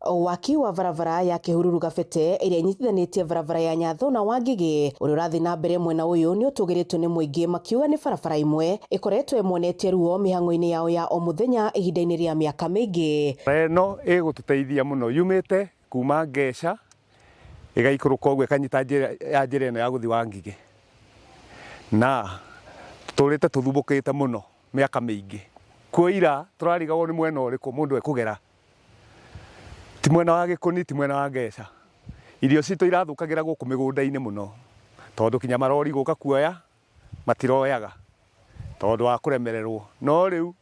Waki wa barabara ya Kihururu Kabete iria inyitithanitie barabara ya Nyatho na Wangige uri urathi na mbere mwena uyu ni utugiritwo ni muingi makiuga ni barabara imwe ikoretwo imwonetie ruo mihango-ini yao ya o muthenya ihinda-ini ria miaka mingi. Eno igututeithia muno yumite kuma Ngeca igaikuruka uguo ikanyita njira eno ya guthi Wangige na turite tuthubukite muno miaka mingi kuira turarigagwo ni mwena uriku mundu ekugera ti mwena wa Gikuni ti mwena wa Ngeca irio citu irathukagira guku migunda-ini muno tondu kinya marori guka kuoya matiroyaga tondu wa kuremererwo no riu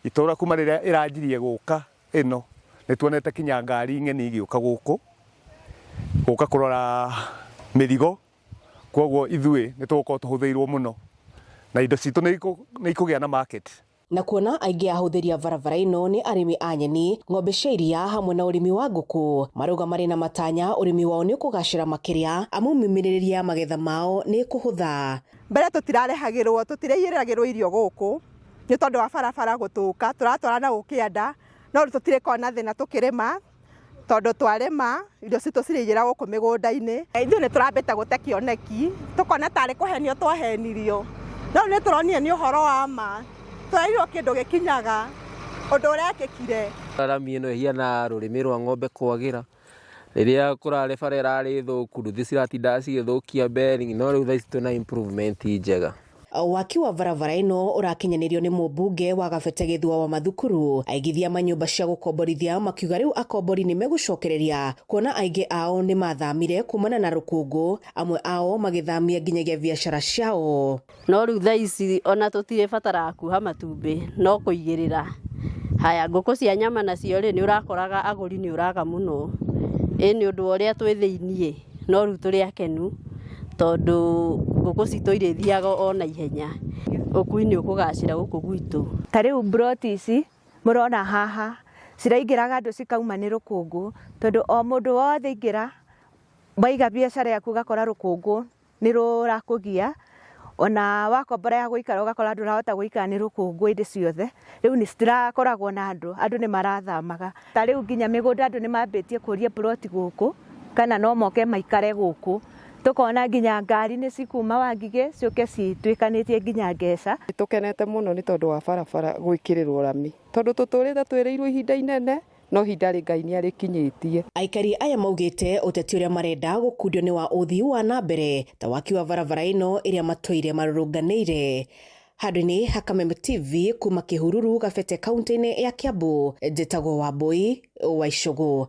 itura kuma riria iranjirie guka ino nituonete kinya ngari ng'eni igiuka guku guka kurora mirigo koguo ithui nitugukorwo tuhuthiirwo muno na indo citu ni ikugia na market. Na kuona aingi ahuthiria barabara ino ni arimi a nyeni, ng'ombe cia iria hamwe na urimi wa nguku maruga mari na matanya urimi wao ni ukugacira makiria amu mimiririria magetha mao ni kuhutha. Mbere tutireyiragirwo irio guku ni tondu wa barabara gutuka turatwarana gukianda no tutirikona thina tukirima tondu twarima irio citu ciriyira guku migunda-ini ithuĩ ni turambite gute kioneki tukona tari kuhenio twahenirio no ni turonio ni uhoro wa ma twairwo kindu gikinyaga undu urekikire. Arami ino hiana rurimi rwa ng'ombe kwagira riria kurare bara irari thuku nduthi ciratinda cigithukia bearing no riu thaici twina improvement njega. Waki wa barabara ino urakinyanirio ni mumbunge wa Kabete Githua wa mathukuru aigithia manyumba cia gukomborithia makiuga riu akombori ni megucokereria kuona aingi ao ni mathamire kumana na rukungu amwe ao magithamia nginyagia biashara ciao no riu thaici ona tutire batara kuha matumbi no kuigirira haya nguku cia nyama nacio ri ni urakoraga aguri ni uraga muno ni undu uria twi thiinie no riu turi akenu tondu nguku citu irithiaga ona ihenya ukui ni ukugacira guku gwitu. Tariu broti ici murona haha ciraingiraga andu cikauma ni rukungu tondu o mundu wothe ingira waiga biashara yaku gakora rukungu ni rurakugia ona wakombora ya guikara ugakora andu rahota guikara ni rukungu indi ciothe riu ni citirakoragwo na andu ni marathamaga tariu nginya migunda andu ni mambitie kuria broti guku kana no moke maikare guku tukona nginya ngari ni cikuma Wangige ciuke citwikanitie nginya Ngeca. Tukenete muno ni tondu wa barabara gwikirirwo rami tondu tuturite twiriirwo ihinda inene no hinda ri Ngai ni arikinyitie. Aikari aya maugite uteti uria marenda gukundio ni wa uthii wa na mbere ta waki wa barabara ino iria matwire marurunganiire. Handũ-inĩ Hakame TV kuma Kihururu Kabete kaunti-inĩ ya Kiambu, njĩtagwo Wambui wa Icũgũ.